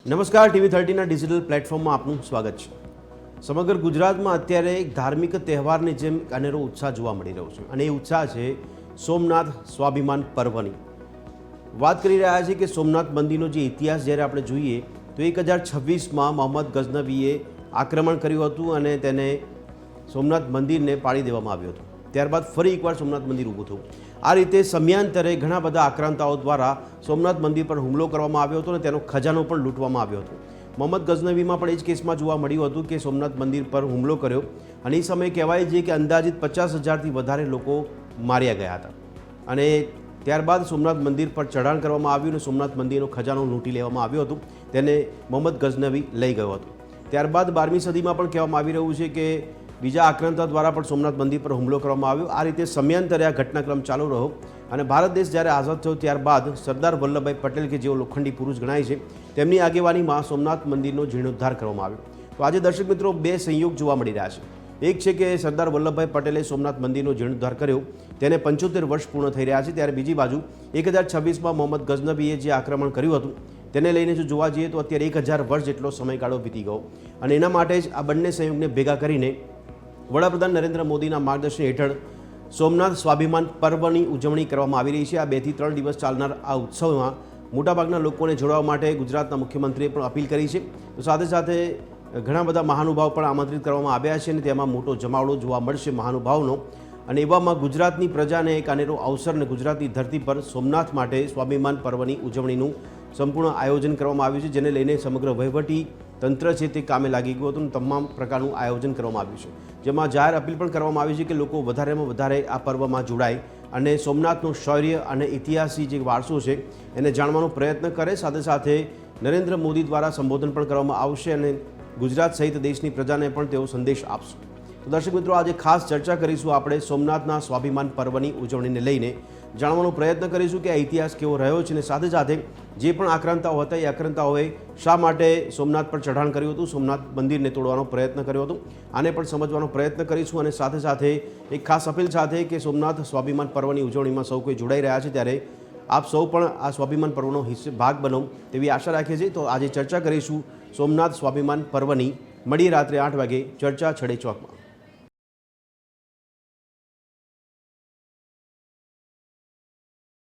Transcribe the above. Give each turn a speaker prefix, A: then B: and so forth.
A: નમસ્કાર, TV 30ના digital પ્લેટફોર્મમાં આપનું સ્વાગત છે। સમગ્ર ગુજરાતમાં અત્યારે એક ધાર્મિક તહેવારની જેમ અનેરો ઉત્સાહ જોવા મળી રહ્યો છે અને એ ઉત્સાહ છે સોમનાથ સ્વાભિમાન પર્વની। વાત કરી રહ્યા છે કે સોમનાથ મંદિરનો જે ઇતિહાસ જ્યારે આપણે જોઈએ તો 1026માં મોહમ્મદ ગઝનવીએ આક્રમણ કર્યું હતું અને તેને સોમનાથ મંદિરને પાડી દેવામાં આવ્યું હતું। ત્યારબાદ ફરી એકવાર સોમનાથ મંદિર ઊભું થયું। આ રીતે સમયાંતરે ઘણા બધા આક્રાંતાઓ દ્વારા સોમનાથ મંદિર પર હુમલો કરવામાં આવ્યો હતો અને તેનો ખજાનો પણ લૂંટવામાં આવ્યો હતો। મોહમ્મદ ગઝનવીમાં પણ એ જ કેસમાં જોવા મળ્યું હતું કે સોમનાથ મંદિર પર હુમલો કર્યો અને એ સમયે કહેવાય છે કે અંદાજિત 50,000થી વધારે લોકો માર્યા ગયા હતા અને ત્યારબાદ સોમનાથ મંદિર પર ચઢાણ કરવામાં આવ્યું અને સોમનાથ મંદિરનો ખજાનો લૂંટી લેવામાં આવ્યો હતો। તેને મોહમ્મદ ગઝનવી લઈ ગયો હતો। ત્યારબાદ 12મી સદીમાં પણ કહેવામાં આવી રહ્યું છે કે બીજા આક્રાંતા દ્વારા પણ સોમનાથ મંદિર પર હુમલો કરવામાં આવ્યો। આ રીતે સમયાંતરે આ ઘટનાક્રમ ચાલુ રહ્યો અને ભારત દેશ જ્યારે આઝાદ થયો ત્યારબાદ સરદાર વલ્લભભાઈ પટેલ કે જેઓ લોખંડી પુરુષ ગણાય છે તેમની આગેવાનીમાં સોમનાથ મંદિરનો જીર્ણોદ્ધાર કરવામાં આવ્યો। તો આજે દર્શક મિત્રો બે સંયોગ જોવા મળી રહ્યા છે। એક છે કે સરદાર વલ્લભભાઈ પટેલે સોમનાથ મંદિરનો જીર્ણોદ્ધાર કર્યો, તેને 75 વર્ષ પૂર્ણ થઈ રહ્યા છે, ત્યારે બીજી બાજુ 1026માં મોહમ્મદ ગઝનવીએ જે આક્રમણ કર્યું હતું તેને લઈને જો જોવા જઈએ તો અત્યારે 1000 વર્ષ જેટલો સમયગાળો વીતી ગયો અને એના માટે જ આ બંને સંયોગને ભેગા કરીને વડાપ્રધાન નરેન્દ્ર મોદીના માર્ગદર્શન હેઠળ સોમનાથ સ્વાભિમાન પર્વની ઉજવણી કરવામાં આવી રહી છે। આ 2 થી 3 દિવસ ચાલનાર આ ઉત્સવમાં મોટાભાગના લોકોને જોડવા માટે ગુજરાતના મુખ્યમંત્રીએ પણ અપીલ કરી છે। તો સાથે સાથે ઘણા બધા મહાનુભાવ પણ આમંત્રિત કરવામાં આવ્યા છે અને તેમાં મોટો જમાવડો જોવા મળશે મહાનુભાવનો અને એવામાં ગુજરાતની પ્રજાને એક અનેરો અવસર અને ગુજરાતની ધરતી પર સોમનાથ માટે સ્વાભિમાન પર્વની ઉજવણીનું સંપૂર્ણ આયોજન કરવામાં આવ્યું છે, જેને લઈને સમગ્ર વહીવટી તંત્ર છે તે કામે લાગી ગયું હતું અને તમામ પ્રકારનું આયોજન કરવામાં આવ્યું છે, જેમાં જાહેર અપીલ પણ કરવામાં આવી છે કે લોકો વધારેમાં વધારે આ પર્વમાં જોડાય અને સોમનાથનું શૌર્ય અને ઇતિહાસી જે વારસો છે એને જાણવાનો પ્રયત્ન કરે। સાથે સાથે નરેન્દ્ર મોદી દ્વારા સંબોધન પણ કરવામાં આવશે અને ગુજરાત સહિત દેશની પ્રજાને પણ તેઓ સંદેશ આપશે। તો દર્શક મિત્રો, આજે ખાસ ચર્ચા કરીશું આપણે સોમનાથના સ્વાભિમાન પર્વની ઉજવણીને લઈને, જાણવાનો પ્રયત્ન કરીશું કે આ ઇતિહાસ કેવો રહ્યો છે અને સાથે સાથે જે પણ આક્રાંતાઓ હતા એ આક્રાંતાઓએ શા માટે સોમનાથ પર ચઢાણ કર્યું હતું, સોમનાથ મંદિરને તોડવાનો પ્રયત્ન કર્યો હતો, આને પણ સમજવાનો પ્રયત્ન કરીશું અને સાથે સાથે એક ખાસ અપીલ સાથે કે સોમનાથ સ્વાભિમાન પર્વની ઉજવણીમાં સૌ કોઈ જોડાઈ રહ્યા છે ત્યારે આપ સૌ પણ આ સ્વાભિમાન પર્વનો ભાગ બનો તેવી આશા રાખીએ છીએ। તો આજે ચર્ચા કરીશું સોમનાથ સ્વાભિમાન પર્વની। મળીએ રાત્રે 8 વાગે ચર્ચા છડે ચોકમાં।